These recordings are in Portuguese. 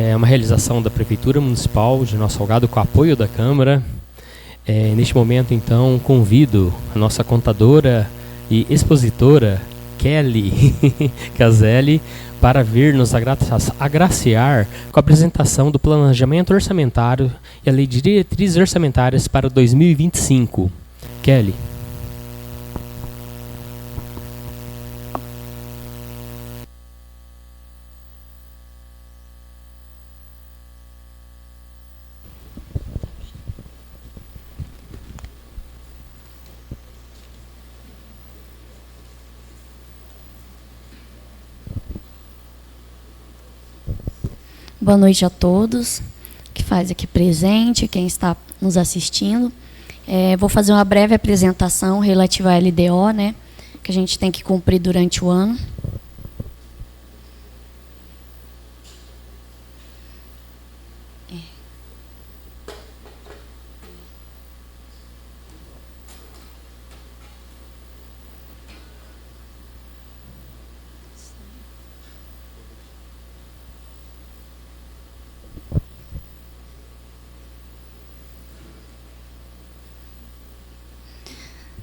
É uma realização da Prefeitura Municipal de Nosso Salgado com apoio da Câmara. Neste momento, então, convido a nossa contadora e expositora, Kelly Caselli, para vir nos agraciar com a apresentação do Planejamento Orçamentário e a Lei de Diretrizes Orçamentárias para 2025. Kelly. Boa noite a todos que faz aqui presente, quem está nos assistindo. Vou fazer uma breve apresentação relativa à LDO, né, que a gente tem que cumprir durante o ano.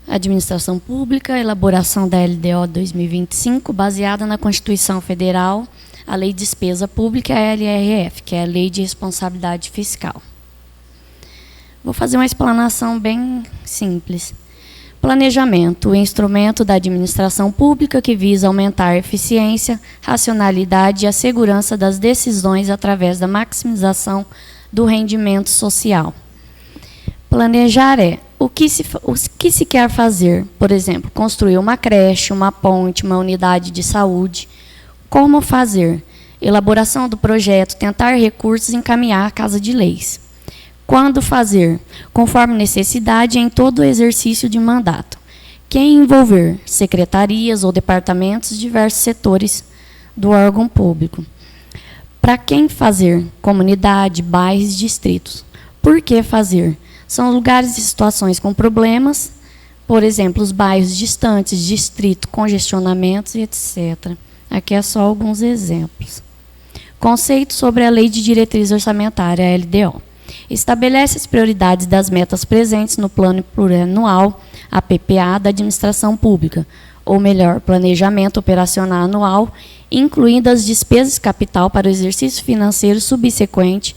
Administração Pública, elaboração da LDO 2025, baseada na Constituição Federal, a Lei de Despesa Pública e a LRF, que é a Lei de Responsabilidade Fiscal. Vou fazer uma explanação bem simples. Planejamento, o instrumento da administração pública que visa aumentar a eficiência, racionalidade e a segurança das decisões através da maximização do rendimento social. Planejar o que se quer fazer, por exemplo, construir uma creche, uma ponte, uma unidade de saúde. Como fazer? Elaboração do projeto, tentar recursos e encaminhar a Casa de Leis. Quando fazer? Conforme necessidade em todo o exercício de mandato. Quem envolver? Secretarias ou departamentos, diversos setores do órgão público. Para quem fazer? Comunidade, bairros, distritos. Por que fazer? São lugares e situações com problemas, por exemplo, os bairros distantes, distrito, congestionamentos, etc. Aqui é só alguns exemplos. Conceito sobre a Lei de Diretriz Orçamentária, a LDO. Estabelece as prioridades das metas presentes no Plano Plurianual, a PPA, da Administração Pública, ou melhor, Planejamento Operacional Anual, incluindo as despesas capital para o exercício financeiro subsequente,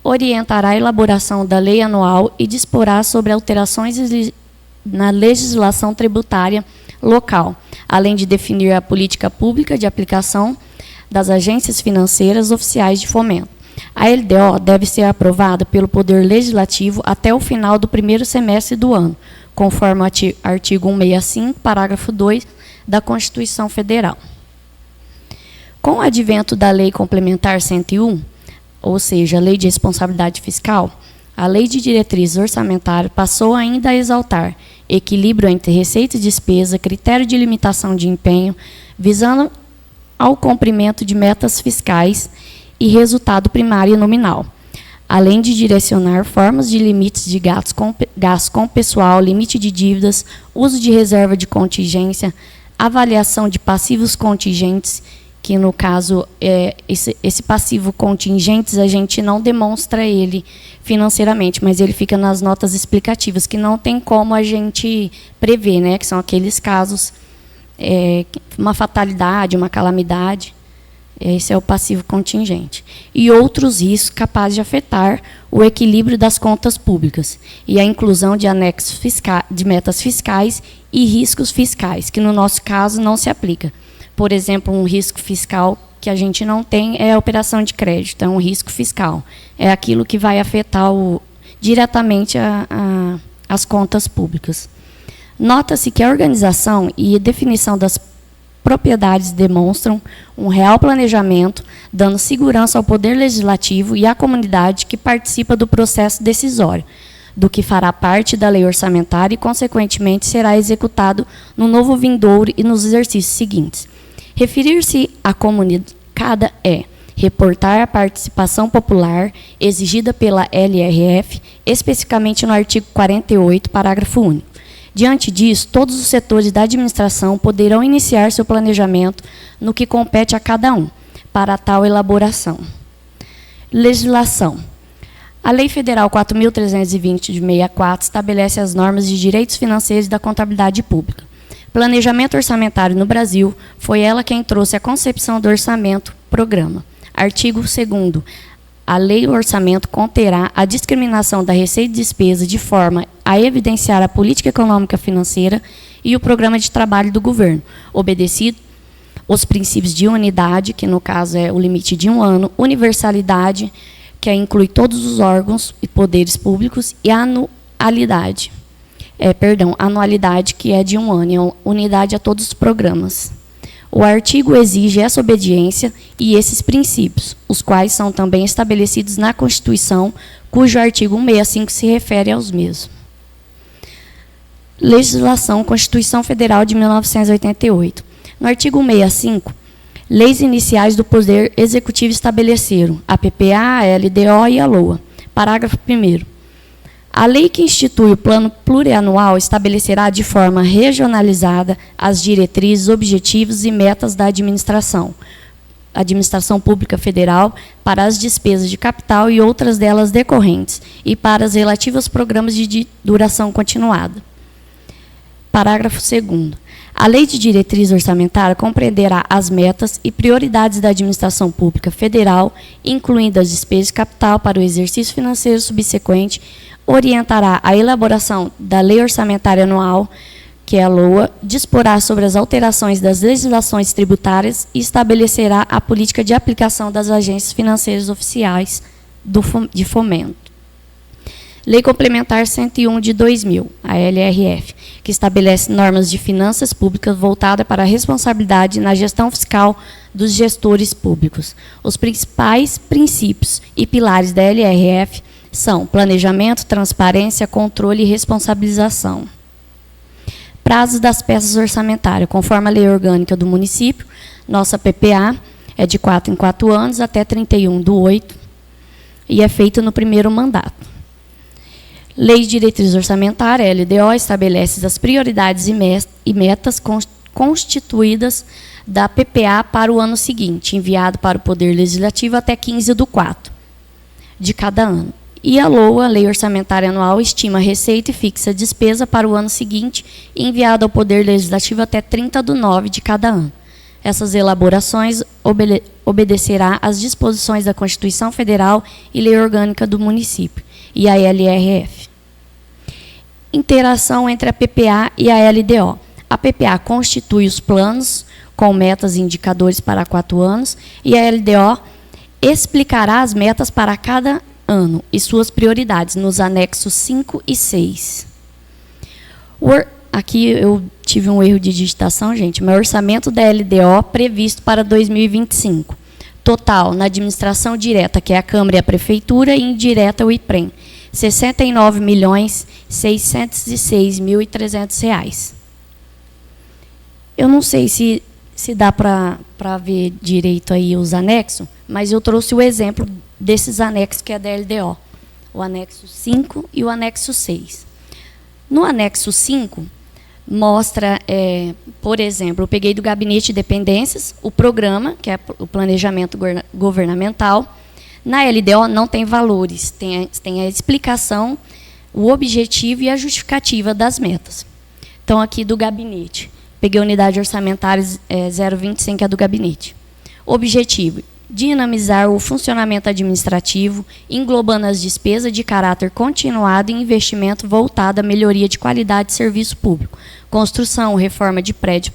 orientará a elaboração da lei anual e disporá sobre alterações na legislação tributária local, além de definir a política pública de aplicação das agências financeiras oficiais de fomento. A LDO deve ser aprovada pelo Poder Legislativo até o final do primeiro semestre do ano, conforme o artigo 165, parágrafo 2 da Constituição Federal. Com o advento da Lei Complementar 101, ou seja, a Lei de Responsabilidade Fiscal, a Lei de Diretrizes Orçamentárias passou ainda a exaltar equilíbrio entre receita e despesa, critério de limitação de empenho, visando ao cumprimento de metas fiscais e resultado primário e nominal, além de direcionar formas de limites de gastos com pessoal, limite de dívidas, uso de reserva de contingência, avaliação de passivos contingentes, que no caso, esse passivo contingentes, a gente não demonstra ele financeiramente, mas ele fica nas notas explicativas, que não tem como a gente prever, né, que são aqueles casos, uma fatalidade, uma calamidade, esse é o passivo contingente. E outros riscos capazes de afetar o equilíbrio das contas públicas, e a inclusão de anexos de metas fiscais e riscos fiscais, que no nosso caso não se aplica. Por exemplo, um risco fiscal que a gente não tem é a operação de crédito, é um risco fiscal. É aquilo que vai afetar diretamente as contas públicas. Nota-se que a organização e a definição das propriedades demonstram um real planejamento, dando segurança ao Poder Legislativo e à comunidade que participa do processo decisório, do que fará parte da lei orçamentária e, consequentemente, será executado no novo vindouro e nos exercícios seguintes. Referir-se à comunicada é reportar a participação popular exigida pela LRF, especificamente no artigo 48, parágrafo único. Diante disso, todos os setores da administração poderão iniciar seu planejamento no que compete a cada um, para tal elaboração. Legislação. A Lei Federal 4.320 de 64 estabelece as normas de direitos financeiros e da contabilidade pública. Planejamento orçamentário no Brasil, foi ela quem trouxe a concepção do orçamento-programa. Artigo 2º. A lei do orçamento conterá a discriminação da receita e despesa de forma a evidenciar a política econômica financeira e o programa de trabalho do governo, obedecido os princípios de unidade, que no caso é o limite de 1 ano, universalidade, que inclui todos os órgãos e poderes públicos, e anualidade, que é de 1 ano, é unidade a todos os programas. O artigo exige essa obediência e esses princípios, os quais são também estabelecidos na Constituição, cujo artigo 165 se refere aos mesmos. Legislação, Constituição Federal de 1988. No artigo 165, leis iniciais do Poder Executivo estabeleceram a PPA, a LDO e a LOA. Parágrafo 1º. A lei que institui o plano plurianual estabelecerá de forma regionalizada as diretrizes, objetivos e metas da administração pública federal para as despesas de capital e outras delas decorrentes e para as relativas programas de duração continuada. Parágrafo 2º. A Lei de Diretriz Orçamentária compreenderá as metas e prioridades da administração pública federal, incluindo as despesas de capital para o exercício financeiro subsequente, orientará a elaboração da Lei Orçamentária Anual, que é a LOA, disporá sobre as alterações das legislações tributárias e estabelecerá a política de aplicação das agências financeiras oficiais de fomento. Lei Complementar 101 de 2000, a LRF, que estabelece normas de finanças públicas voltadas para a responsabilidade na gestão fiscal dos gestores públicos. Os principais princípios e pilares da LRF são planejamento, transparência, controle e responsabilização. Prazos das peças orçamentárias. Conforme a lei orgânica do município, nossa PPA é de 4 em 4 anos até 31/8 e é feita no primeiro mandato. Lei de Diretriz Orçamentária, LDO, estabelece as prioridades e metas constituídas da PPA para o ano seguinte, enviado para o Poder Legislativo até 15/4 de cada ano. E a LOA, Lei Orçamentária Anual, estima a receita e fixa a despesa para o ano seguinte, enviada ao Poder Legislativo até 30/9 de cada ano. Essas elaborações obedecerá às disposições da Constituição Federal e Lei Orgânica do Município, e a LRF. Interação entre a PPA e a LDO. A PPA constitui os planos com metas e indicadores para 4 anos, e a LDO explicará as metas para cada ano e suas prioridades nos anexos 5 e 6. Aqui eu tive um erro de digitação, gente, mas o orçamento da LDO previsto para 2025. Total, na administração direta, que é a Câmara e a Prefeitura, e indireta, o IPREM, R$ 69.606.300. Eu não sei se dá para ver direito aí os anexos, mas eu trouxe o exemplo desses anexos que é da LDO, o anexo 5 e o anexo 6. No anexo 5, mostra, por exemplo, eu peguei do Gabinete de Dependências, o programa, que é o planejamento governamental. Na LDO não tem valores, tem a explicação, o objetivo e a justificativa das metas. Então, aqui do Gabinete, peguei a unidade orçamentária 025, que é do Gabinete. Objetivo: dinamizar o funcionamento administrativo, englobando as despesas de caráter continuado e investimento voltado à melhoria de qualidade de serviço público, construção, reforma de prédio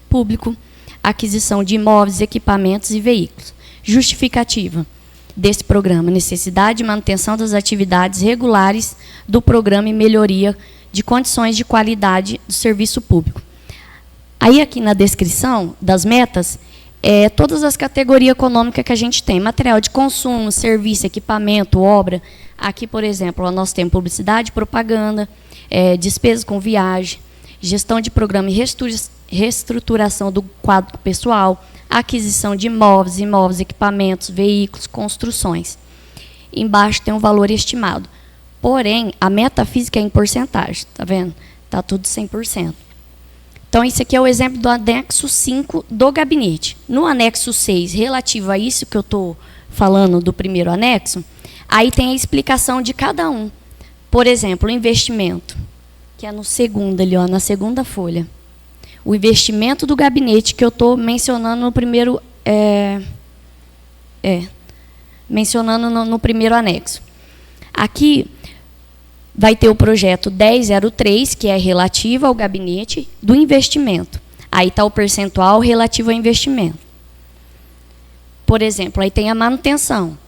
público, aquisição de imóveis, equipamentos e veículos. Justificativa desse programa: necessidade e manutenção das atividades regulares do programa e melhoria de condições de qualidade do serviço público. Aí, aqui na descrição das metas, todas as categorias econômicas que a gente tem: material de consumo, serviço, equipamento, obra. Aqui, por exemplo, nós temos publicidade, propaganda, despesas com viagem, gestão de programa e reestruturação do quadro pessoal, aquisição de imóveis, equipamentos, veículos, construções. Embaixo tem um valor estimado. Porém, a meta física é em porcentagem, tá vendo? Está tudo 100%. Então, esse aqui é o exemplo do anexo 5 do gabinete. No anexo 6, relativo a isso que eu estou falando do primeiro anexo, aí tem a explicação de cada um. Por exemplo, o investimento, que é no segundo ali, ó, na segunda folha. O investimento do gabinete que eu estou mencionando no primeiro, mencionando no primeiro anexo. Aqui vai ter o projeto 1003, que é relativo ao gabinete do investimento. Aí está o percentual relativo ao investimento. Por exemplo, aí tem a manutenção.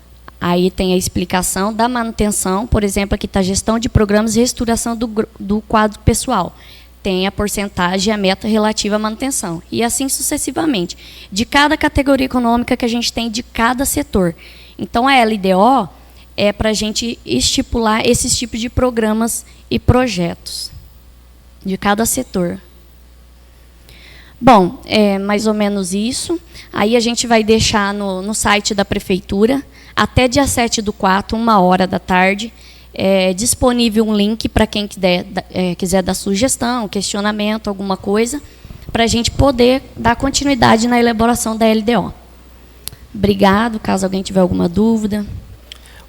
Aí tem a explicação da manutenção. Por exemplo, aqui está a gestão de programas e reestruturação do quadro pessoal. Tem a porcentagem e a meta relativa à manutenção. E assim sucessivamente. De cada categoria econômica que a gente tem de cada setor. Então, a LDO é para a gente estipular esses tipos de programas e projetos de cada setor. Bom, é mais ou menos isso. Aí a gente vai deixar no site da Prefeitura, até dia 7/4, 13h, disponível um link para quem quiser dar sugestão, questionamento, alguma coisa, para a gente poder dar continuidade na elaboração da LDO. Obrigado, caso alguém tiver alguma dúvida.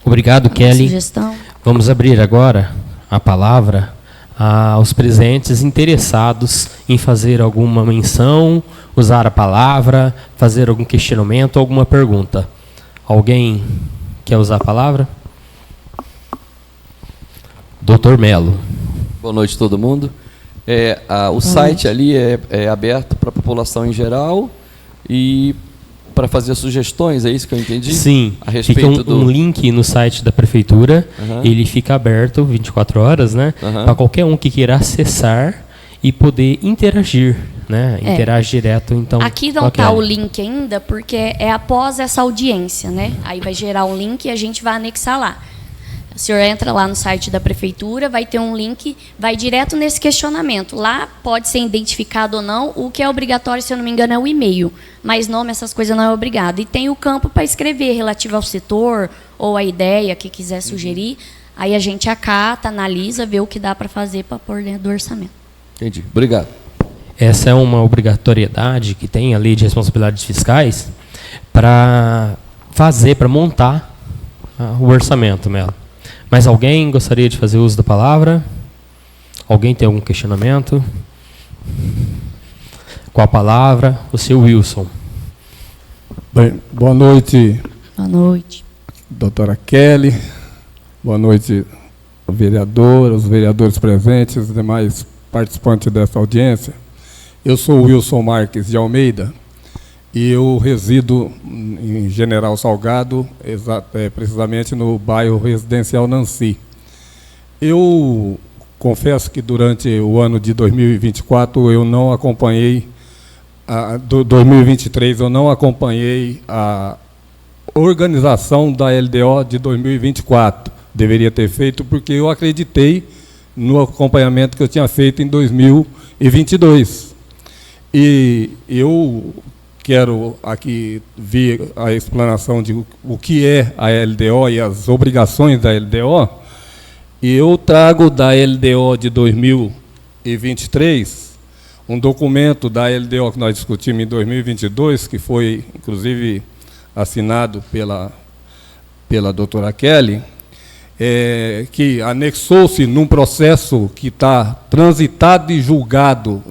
Obrigado, Kelly. Sugestão. Vamos abrir agora a palavra aos presentes interessados em fazer alguma menção, usar a palavra, fazer algum questionamento, alguma pergunta. Alguém quer usar a palavra? Dr. Melo. Boa noite, todo mundo. O site ali é aberto para a população em geral e para fazer sugestões, é isso que eu entendi? Sim, a respeito fica um link no site da Prefeitura, ele fica aberto 24 horas, né, para qualquer um que queira acessar e poder interagir, né, interagir direto. Então, aqui não está o link ainda, porque é após essa audiência, né, aí vai gerar um link e a gente vai anexar lá. O senhor entra lá no site da Prefeitura, vai ter um link, vai direto nesse questionamento. Lá pode ser identificado ou não, o que é obrigatório, se eu não me engano, é o e-mail. Mas nome, essas coisas não é obrigado. E tem o campo para escrever relativo ao setor ou a ideia que quiser sugerir. Aí a gente acata, analisa, vê o que dá para fazer para pôr dentro do orçamento. Entendi. Obrigado. Essa é uma obrigatoriedade que tem a Lei de Responsabilidades Fiscais para fazer, para montar o orçamento, Melo. Mas alguém gostaria de fazer uso da palavra? Alguém tem algum questionamento? Com a palavra, o seu Wilson. Bem, boa noite. Boa noite. Doutora Kelly. Boa noite, vereador, os vereadores presentes, os demais participantes dessa audiência. Eu sou o Wilson Marques de Almeida e eu resido em General Salgado, precisamente no bairro Residencial Nancy. Eu confesso que durante o ano de 2024 eu não acompanhei, 2023 eu não acompanhei a organização da LDO de 2024. Deveria ter feito porque eu acreditei no acompanhamento que eu tinha feito em 2022. E eu quero aqui ver a explanação de o que é a LDO e as obrigações da LDO. E eu trago da LDO de 2023 um documento da LDO que nós discutimos em 2022, que foi, inclusive, assinado pela doutora Kelly, que anexou-se num processo que está transitado e julgado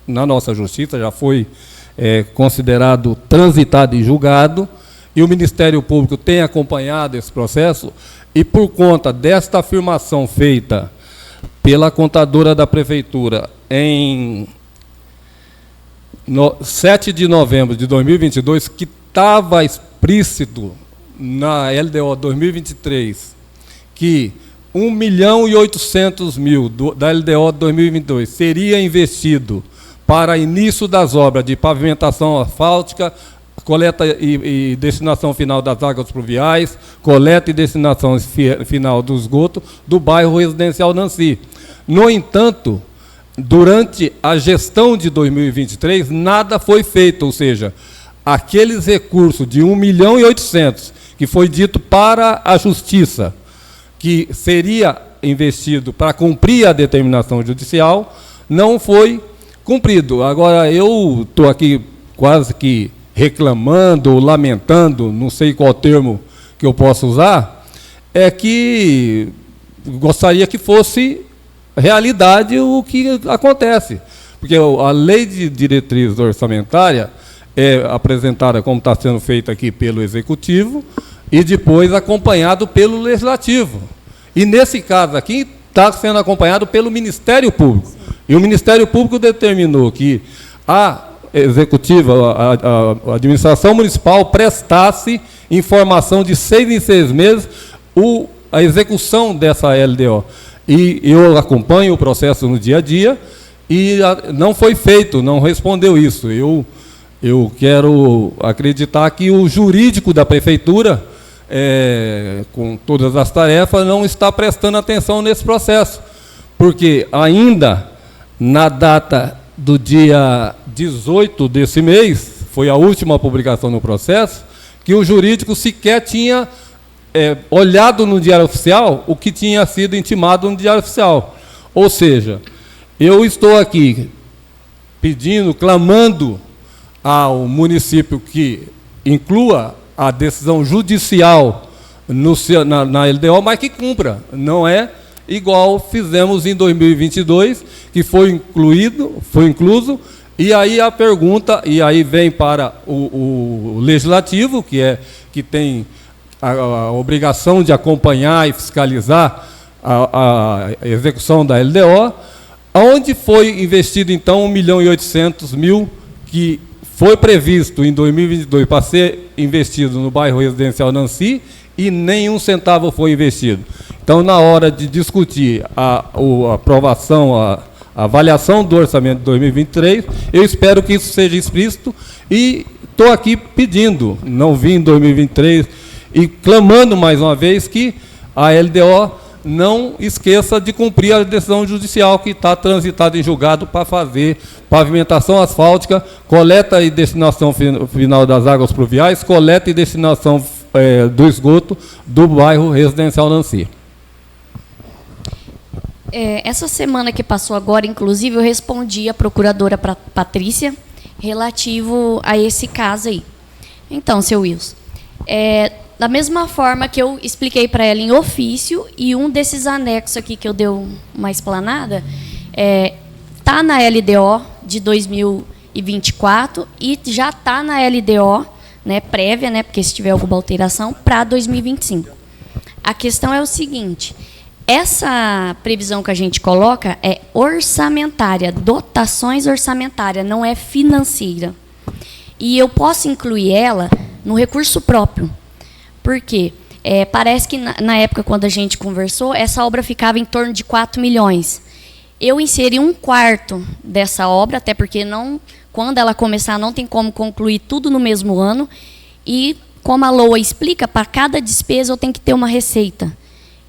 na nossa justiça, já foi considerado transitado e julgado, e o Ministério Público tem acompanhado esse processo, e por conta desta afirmação feita pela contadora da Prefeitura em 7 de novembro de 2022, que estava explícito na LDO 2023, que 1.800.000 da LDO 2022 seria investido para início das obras de pavimentação asfáltica, coleta e destinação final das águas pluviais, coleta e destinação final do esgoto do bairro Residencial Nancy. No entanto, durante a gestão de 2023, nada foi feito, ou seja, aqueles recursos de 1.800.000 que foi dito para a Justiça, que seria investido para cumprir a determinação judicial, não foi cumprido. Agora, eu estou aqui quase que reclamando ou lamentando, não sei qual termo que eu posso usar, é que gostaria que fosse realidade o que acontece. Porque a lei de diretriz orçamentária é apresentada como está sendo feita aqui pelo Executivo e depois acompanhado pelo Legislativo. E nesse caso aqui está sendo acompanhado pelo Ministério Público. E o Ministério Público determinou que a Executiva, a administração municipal prestasse informação de 6 em 6 meses a execução dessa LDO. E eu acompanho o processo no dia a dia e não foi feito, não respondeu isso. Eu quero acreditar que o jurídico da prefeitura, com todas as tarefas, não está prestando atenção nesse processo. Porque ainda na data do dia 18 desse mês, foi a última publicação no processo, que o jurídico sequer tinha olhado no Diário Oficial o que tinha sido intimado no Diário Oficial. Ou seja, eu estou aqui pedindo, clamando ao município que inclua a decisão judicial na LDO, mas que cumpra. Não é igual fizemos em 2022, que foi incluso, e aí a pergunta, e aí vem para o Legislativo, que tem a obrigação de acompanhar e fiscalizar a execução da LDO, onde foi investido, então, 1.800.000, que foi previsto em 2022 para ser investido no bairro residencial Nancy, e nenhum centavo foi investido. Então, na hora de discutir a aprovação, a avaliação do orçamento de 2023, eu espero que isso seja explícito, e estou aqui pedindo, não vim em 2023, e clamando mais uma vez que a LDO não esqueça de cumprir a decisão judicial que está transitada em julgado para fazer pavimentação asfáltica, coleta e destinação final das águas pluviais, coleta e destinação do esgoto do bairro residencial Nancy. Essa semana que passou agora, inclusive, eu respondi à procuradora Patrícia relativo a esse caso aí. Então, seu Wilson, da mesma forma que eu expliquei para ela em ofício, e um desses anexos aqui que eu dei uma explanada, está na LDO de 2024 e já está na LDO, né, prévia, né, porque se tiver alguma alteração, para 2025. A questão é o seguinte: essa previsão que a gente coloca é orçamentária, dotações orçamentárias, não é financeira. E eu posso incluir ela no recurso próprio. Por quê? Parece que na época, quando a gente conversou, essa obra ficava em torno de 4 milhões. Eu inseri 1/4 dessa obra, até porque quando ela começar não tem como concluir tudo no mesmo ano. E, como a LOA explica, para cada despesa eu tenho que ter uma receita.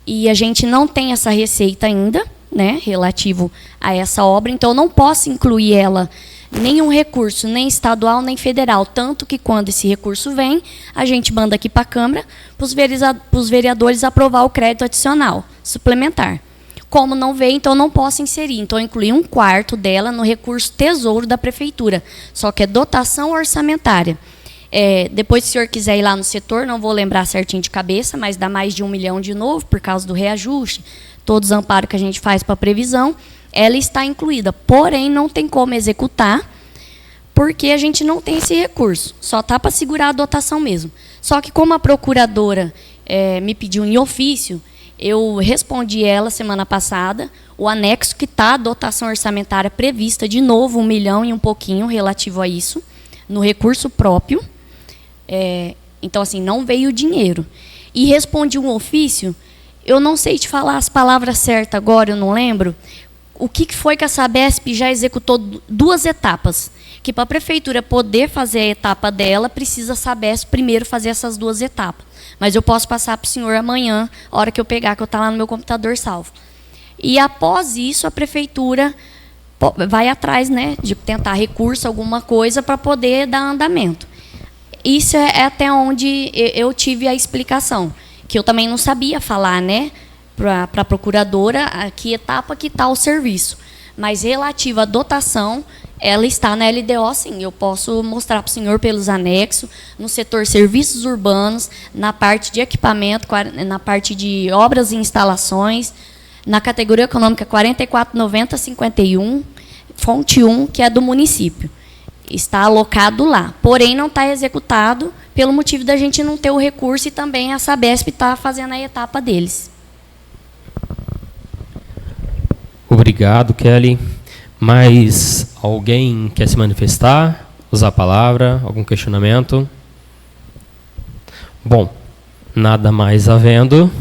E a gente não tem essa receita ainda, né, relativo a essa obra, então eu não posso incluir ela, nenhum recurso, nem estadual, nem federal. Tanto que, quando esse recurso vem, a gente manda aqui para a Câmara, para os vereadores aprovar o crédito adicional, suplementar. Como não veio, então eu não posso inserir. Então, eu incluí 1/4 dela no recurso tesouro da Prefeitura, só que é dotação orçamentária. Depois, se o senhor quiser ir lá no setor, não vou lembrar certinho de cabeça, mas dá mais de 1 milhão de novo, por causa do reajuste, todos os amparos que a gente faz para a previsão, ela está incluída. Porém, não tem como executar, porque a gente não tem esse recurso. Só está para segurar a dotação mesmo. Só que, como a procuradora me pediu em ofício, eu respondi ela semana passada, o anexo que está a dotação orçamentária prevista, de novo, 1 milhão e um pouquinho relativo a isso, no recurso próprio. Então, assim, não veio o dinheiro. E respondi um ofício, eu não sei te falar as palavras certas agora, eu não lembro. O que foi que a Sabesp já executou 2 etapas? Que para a Prefeitura poder fazer a etapa dela, precisa a Sabesp primeiro fazer essas 2 etapas. Mas eu posso passar para o senhor amanhã, a hora que eu pegar, que eu estou lá no meu computador salvo. E, após isso, a Prefeitura vai atrás, né, de tentar recurso, alguma coisa, para poder dar andamento. Isso é até onde eu tive a explicação, que eu também não sabia falar, né, para a procuradora, a que etapa que está o serviço. Mas, relativa à dotação, ela está na LDO, sim. Eu posso mostrar para o senhor pelos anexos, no setor serviços urbanos, na parte de equipamento, na parte de obras e instalações, na categoria econômica 449051, fonte 1, que é do município. Está alocado lá, porém não está executado pelo motivo da gente não ter o recurso e também a Sabesp está fazendo a etapa deles. Obrigado, Kelly. Mais alguém quer se manifestar? Usar a palavra? Algum questionamento? Bom, nada mais havendo.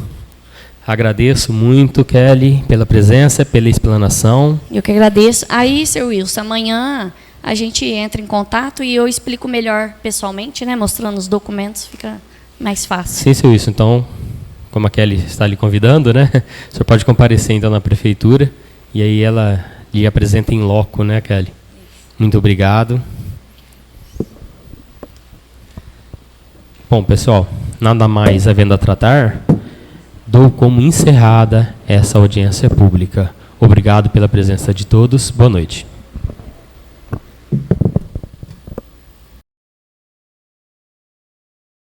Agradeço muito, Kelly, pela presença, pela explanação. Eu que agradeço. Aí, Sr. Wilson, amanhã a gente entra em contato e eu explico melhor pessoalmente, né? Mostrando os documentos, fica mais fácil. Sim, Sr. Wilson. Então, como a Kelly está lhe convidando, né? O senhor pode comparecer, então, na prefeitura. E aí ela lhe apresenta em loco, né, Kelly? Muito obrigado. Bom, pessoal, nada mais havendo a tratar, dou como encerrada essa audiência pública. Obrigado pela presença de todos. Boa noite.